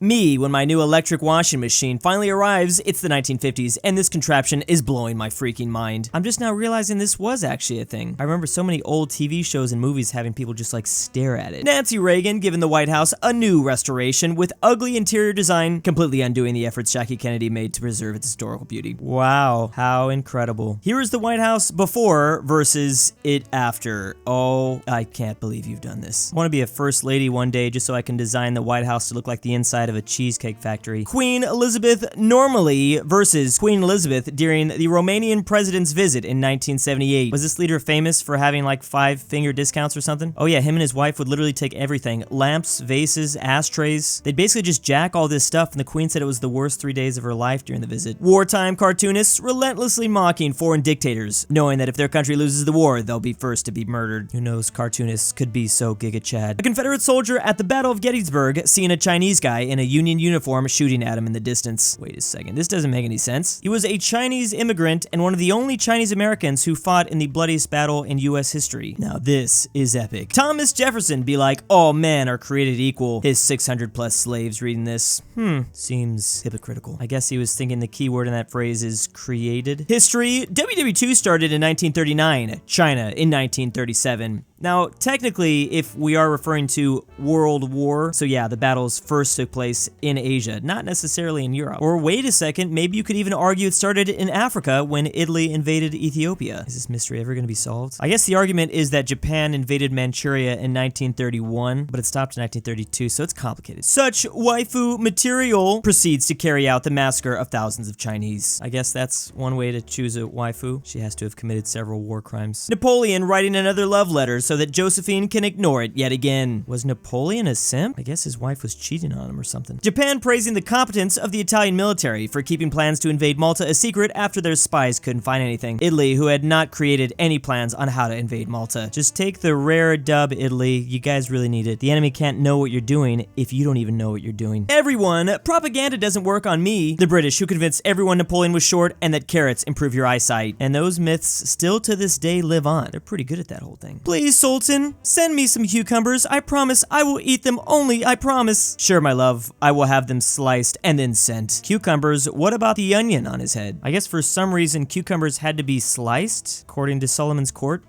Me, when my new electric washing machine finally arrives, it's the 1950s, and this contraption is blowing my freaking mind. I'm just now realizing this was actually a thing. I remember so many old TV shows and movies having people just like stare at it. Nancy Reagan giving the White House a new restoration with ugly interior design, completely undoing the efforts Jackie Kennedy made to preserve its historical beauty. Wow, how incredible. Here is the White House before versus it after. Oh, I can't believe you've done this. I want to be a first lady one day just so I can design the White House to look like the inside of a cheesecake factory. Queen Elizabeth normally versus Queen Elizabeth during the Romanian president's visit in 1978. Was this leader famous for having like 5-finger discounts or something? Oh yeah, him and his wife would literally take everything. Lamps, vases, ashtrays. They'd basically just jack all this stuff, and the queen said it was the worst 3 days of her life during the visit. Wartime cartoonists relentlessly mocking foreign dictators, knowing that if their country loses the war, they'll be first to be murdered. Who knows, cartoonists could be so giga-chad. A Confederate soldier at the Battle of Gettysburg seeing a Chinese guy in a Union uniform shooting at him in the distance. Wait a second, this doesn't make any sense. He was a Chinese immigrant and one of the only Chinese Americans who fought in the bloodiest battle in US history. Now this is epic. Thomas Jefferson be like, all men are created equal. His 600 plus slaves reading this. Seems hypocritical. I guess he was thinking the key word in that phrase is created. History, WWII started in 1939, China in 1937. Now, technically, if we are referring to World War, so yeah, the battles first took place in Asia, not necessarily in Europe. Or wait a second, maybe you could even argue it started in Africa when Italy invaded Ethiopia. Is this mystery ever going to be solved? I guess the argument is that Japan invaded Manchuria in 1931, but it stopped in 1932, so it's complicated. Such waifu material proceeds to carry out the massacre of thousands of Chinese. I guess that's one way to choose a waifu. She has to have committed several war crimes. Napoleon writing another love letter so that Josephine can ignore it yet again. Was Napoleon a simp? I guess his wife was cheating on him or something. Japan praising the competence of the Italian military for keeping plans to invade Malta a secret after their spies couldn't find anything. Italy, who had not created any plans on how to invade Malta. Just take the rare dub, Italy. You guys really need it. The enemy can't know what you're doing if you don't even know what you're doing. Everyone, propaganda doesn't work on me. The British, who convinced everyone Napoleon was short and that carrots improve your eyesight. And those myths still to this day live on. They're pretty good at that whole thing. Please, Sultan, send me some cucumbers. I promise I will eat them only, I promise. Sure, my love, I will have them sliced and then sent. Cucumbers, what about the onion on his head? I guess for some reason cucumbers had to be sliced, according to Solomon's court.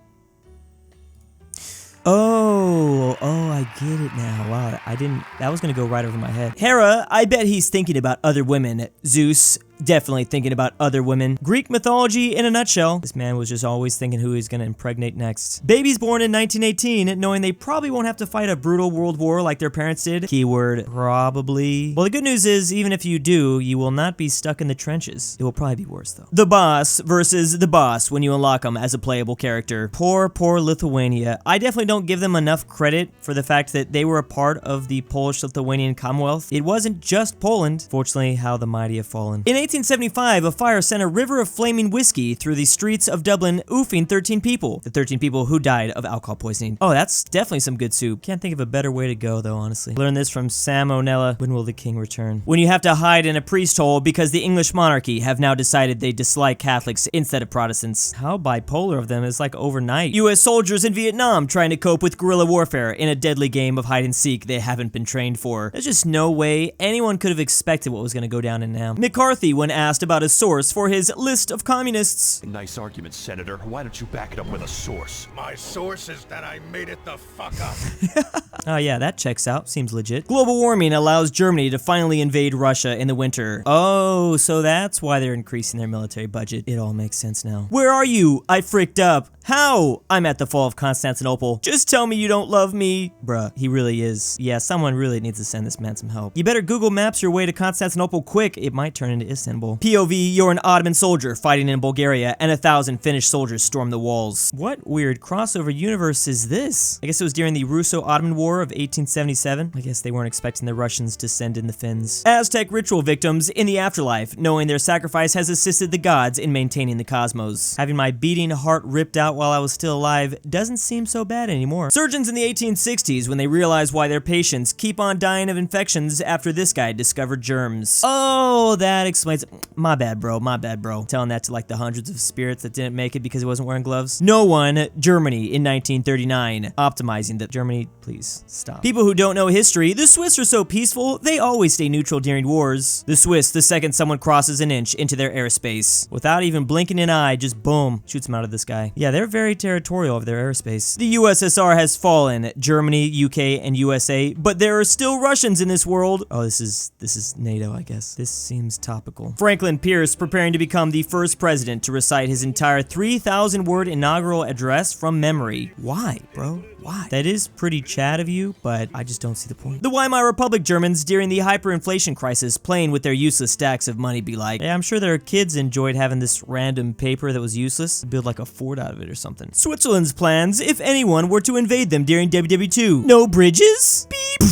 Oh, I get it now. Wow, that was gonna go right over my head. Hera, I bet he's thinking about other women. Zeus, definitely thinking about other women. Greek mythology in a nutshell. This man was just always thinking who he's gonna impregnate next. Babies born in 1918, knowing they probably won't have to fight a brutal world war like their parents did. Keyword, probably. Well, the good news is, even if you do, you will not be stuck in the trenches. It will probably be worse, though. The boss versus the boss when you unlock him as a playable character. Poor Lithuania. I definitely don't give them enough credit for the fact that they were a part of the Polish-Lithuanian Commonwealth. It wasn't just Poland. Fortunately, how the mighty have fallen. In 1875, a fire sent a river of flaming whiskey through the streets of Dublin, oofing 13 people. The 13 people who died of alcohol poisoning. Oh, that's definitely some good soup. Can't think of a better way to go, though, honestly. Learned this from Sam O'Nella. When will the king return? When you have to hide in a priest hole because the English monarchy have now decided they dislike Catholics instead of Protestants. How bipolar of them is like overnight. US soldiers in Vietnam trying to cope with guerrilla warfare in a deadly game of hide and seek they haven't been trained for. There's just no way anyone could have expected what was going to go down in now. McCarthy, when asked about a source for his list of communists. Nice argument, Senator. Why don't you back it up with a source? My source is that I made it the fuck up. Oh yeah, that checks out. Seems legit. Global warming allows Germany to finally invade Russia in the winter. Oh, so that's why they're increasing their military budget. It all makes sense now. Where are you? I fricked up. How? I'm at the fall of Constantinople. Just tell me you don't love me. Bruh, he really is. Yeah, someone really needs to send this man some help. You better Google Maps your way to Constantinople quick. It might turn into Istanbul. POV, you're an Ottoman soldier fighting in Bulgaria, and 1,000 Finnish soldiers storm the walls. What weird crossover universe is this? I guess it was during the Russo-Ottoman War of 1877. I guess they weren't expecting the Russians to send in the Finns. Aztec ritual victims in the afterlife, knowing their sacrifice has assisted the gods in maintaining the cosmos. Having my beating heart ripped out while I was still alive doesn't seem so bad anymore. Surgeons in the 1860s when they realized why their patients keep on dying of infections after this guy discovered germs. Oh, that explains explains, my bad, bro, my bad, bro. Telling that to like the hundreds of spirits that didn't make it because he wasn't wearing gloves. No one, Germany in 1939. Optimizing that. Germany, please stop. People who don't know history, the Swiss are so peaceful, they always stay neutral during wars. The Swiss, the second someone crosses an inch into their airspace, without even blinking an eye, just boom, shoots him out of the sky. Yeah, they're very territorial of their airspace. The USSR has fallen, Germany, UK, and USA, but there are still Russians in this world. Oh, this is NATO, I guess. This seems topical. Franklin Pierce preparing to become the first president to recite his entire 3,000-word inaugural address from memory. Why, bro? Why? That is pretty Chad of you, but I just don't see the point. The Weimar Republic Germans during the hyperinflation crisis playing with their useless stacks of money be like, yeah, I'm sure their kids enjoyed having this random paper that was useless, build like a fort out of it or something. Switzerland's plans if anyone were to invade them during WWII. No bridges? Beep.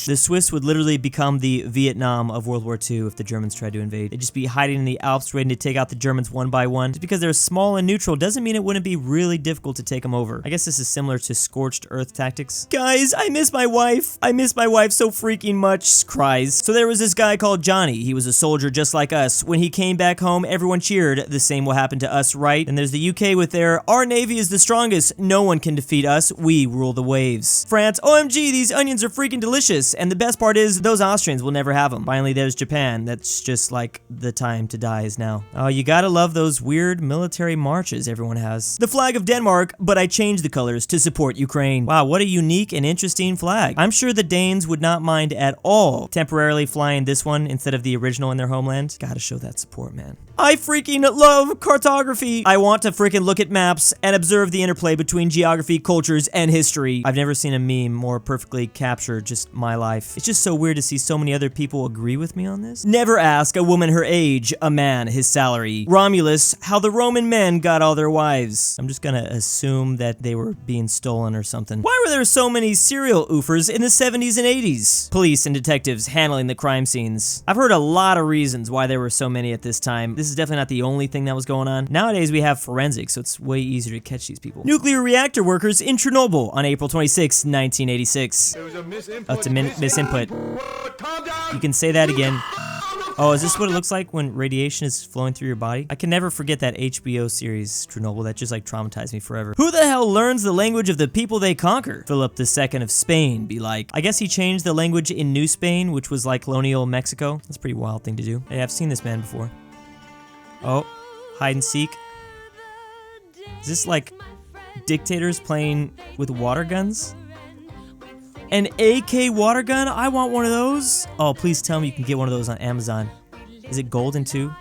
The Swiss would literally become the Vietnam of World War II if the Germans tried to invade. They'd just be hiding in the Alps waiting to take out the Germans one by one. Just because they're small and neutral doesn't mean it wouldn't be really difficult to take them over. I guess this is similar to scorched earth tactics. Guys, I miss my wife. I miss my wife so freaking much, cries. So there was this guy called Johnny. He was a soldier just like us. When he came back home, everyone cheered. The same will happen to us, right? And there's the UK with their, our navy is the strongest. No one can defeat us. We rule the waves. France, OMG, these onions are freaking delicious. And the best part is, those Austrians will never have them. Finally, there's Japan. That's just like the time to die is now. Oh, you gotta love those weird military marches everyone has. The flag of Denmark, but I changed the colors to support Ukraine. Wow, what a unique and interesting flag. I'm sure the Danes would not mind at all temporarily flying this one instead of the original in their homeland. Gotta show that support, man. I freaking love cartography. I want to freaking look at maps and observe the interplay between geography, cultures, and history. I've never seen a meme more perfectly capture just my life. It's just so weird to see so many other people agree with me on this. Never ask a woman her age, a man his salary. Romulus, how the Roman men got all their wives. I'm just gonna assume that they were being stolen or something. Why were there so many serial oofers in the 70s and 80s? Police and detectives handling the crime scenes. I've heard a lot of reasons why there were so many at this time. This is definitely not the only thing that was going on. Nowadays we have forensics, so it's way easier to catch these people. Nuclear reactor workers in Chernobyl on April 26, 1986. There was a misinput. Oh, it's a misinput. You can say that again. Oh, is this what it looks like when radiation is flowing through your body? I can never forget that HBO series, Chernobyl, that just like traumatized me forever. Who the hell learns the language of the people they conquer? Philip II of Spain be like, I guess he changed the language in New Spain, which was like colonial Mexico. That's a pretty wild thing to do. Hey, I've seen this man before. Oh, hide and seek. Is this like dictators playing with water guns? An AK water gun? I want one of those. Oh, please tell me you can get one of those on Amazon. Is it golden too?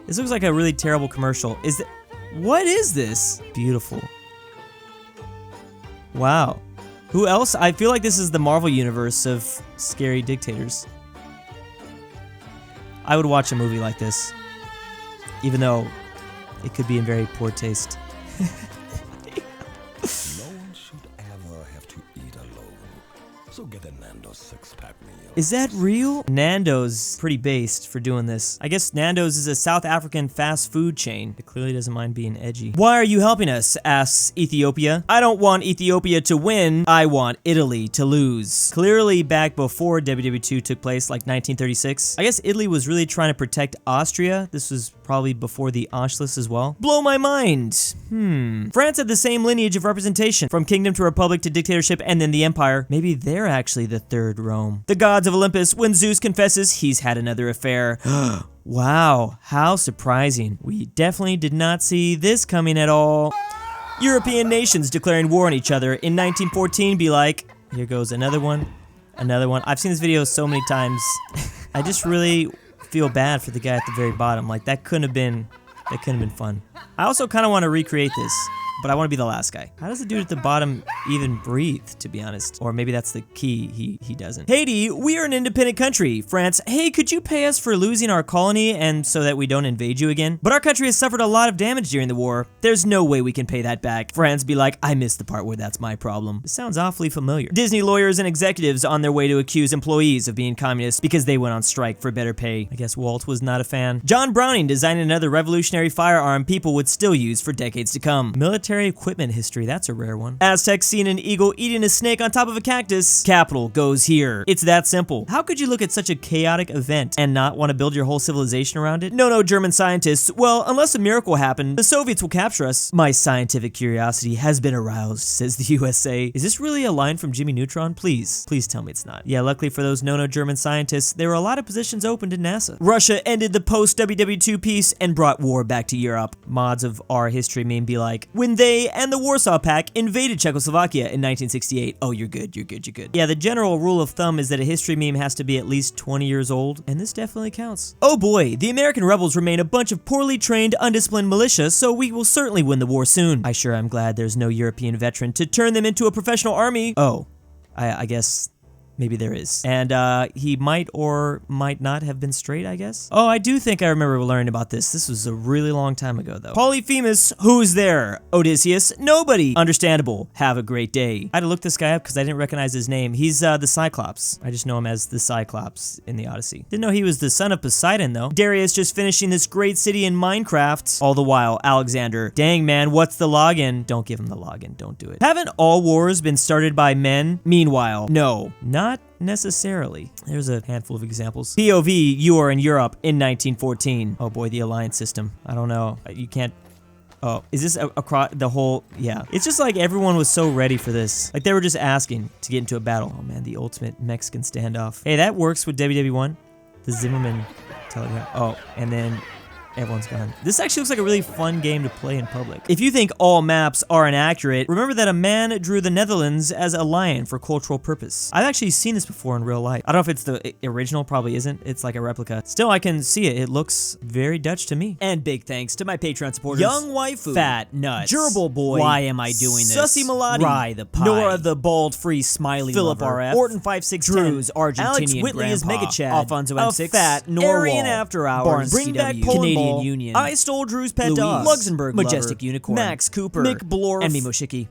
This looks like a really terrible commercial. Is it? What is this? Beautiful. Wow. Who else? I feel like this is the Marvel universe of scary dictators. I would watch a movie like this, even though it could be in very poor taste. So get a Nando's six-pack meal. Is that real? Nando's pretty based for doing this. I guess Nando's is a South African fast food chain. It clearly doesn't mind being edgy. Why are you helping us? Asks Ethiopia. I don't want Ethiopia to win. I want Italy to lose. Clearly back before WWII took place, like 1936. I guess Italy was really trying to protect Austria. This was probably before the Anschluss as well. Blow my mind. France had the same lineage of representation, from kingdom to republic to dictatorship and then the empire. Maybe they're actually the third Rome. The gods of Olympus, when Zeus confesses he's had another affair. Wow, how surprising. We definitely did not see this coming at all. European nations declaring war on each other in 1914 be like, here goes another one, another one. I've seen this video so many times. I just really feel bad for the guy at the very bottom. Like that couldn't have been fun. I also kind of want to recreate this, but I want to be the last guy. How does the dude at the bottom even breathe, to be honest? Or maybe that's the key, he doesn't. Haiti, we are an independent country. France, hey, could you pay us for losing our colony and so that we don't invade you again? But our country has suffered a lot of damage during the war. There's no way we can pay that back. France be like, I missed the part where that's my problem. This sounds awfully familiar. Disney lawyers and executives on their way to accuse employees of being communists because they went on strike for better pay. I guess Walt was not a fan. John Browning designing another revolutionary firearm people would still use for decades to come. Military military equipment history. That's a rare one. Aztecs seen an eagle eating a snake on top of a cactus. Capital goes here. It's that simple. How could you look at such a chaotic event and not want to build your whole civilization around it? No, German scientists. Well, unless a miracle happened, the Soviets will capture us. My scientific curiosity has been aroused, says the USA. Is this really a line from Jimmy Neutron? Please tell me it's not. Yeah, luckily for those no German scientists, there were a lot of positions opened in NASA. Russia ended the post-WWII peace and brought war back to Europe. Mods of our history meme be like, when they and the Warsaw Pact invaded Czechoslovakia in 1968. Oh, you're good. Yeah, the general rule of thumb is that a history meme has to be at least 20 years old, and this definitely counts. Oh boy, the American rebels remain a bunch of poorly trained, undisciplined militia, so we will certainly win the war soon. I sure am glad there's no European veteran to turn them into a professional army. Oh, I guess maybe there is. And he might or might not have been straight, I guess. Oh, I do think I remember learning about this. This was a really long time ago, though. Polyphemus, who's there? Odysseus, nobody. Understandable. Have a great day. I had to look this guy up because I didn't recognize his name. He's the Cyclops. I just know him as the Cyclops in the Odyssey. Didn't know he was the son of Poseidon, though. Darius just finishing this great city in Minecraft. All the while, Alexander, dang man, what's the login? Don't give him the login. Don't do it. Haven't all wars been started by men? Meanwhile, no, not necessarily. There's a handful of examples. POV, you are in Europe in 1914. Oh boy, the alliance system. I don't know. You can't... Oh, is this across the whole... Yeah. It's just like everyone was so ready for this. Like they were just asking to get into a battle. Oh man, the ultimate Mexican standoff. Hey, that works with WWII. The Zimmerman telegram. Oh, and then... everyone's gone. This actually looks like a really fun game to play in public. If you think all maps are inaccurate, remember that a man drew the Netherlands as a lion for cultural purpose. I've actually seen this before in real life. I don't know if it's the original, probably isn't. It's like a replica. Still, I can see it. It looks very Dutch to me. And big thanks to my Patreon supporters. Young Waifu, Fat Nuts, Gerbil Boy, Why Am I Doing This, Sussy Melody, RyeThePie, Nora the Bald Free Smiley Philipp RF, Ortin5610, Drew's Argentinian Alex Whitley is Mega Chad, Alfonso M6, AfatNarwhal, AryanAfterHours, Bringbackpolandball, Canadian Union, istoledrewspetdog, LuxembourgLover, Majestic Unicorn, Max Cooper, McBlorf, and Mimoshiki.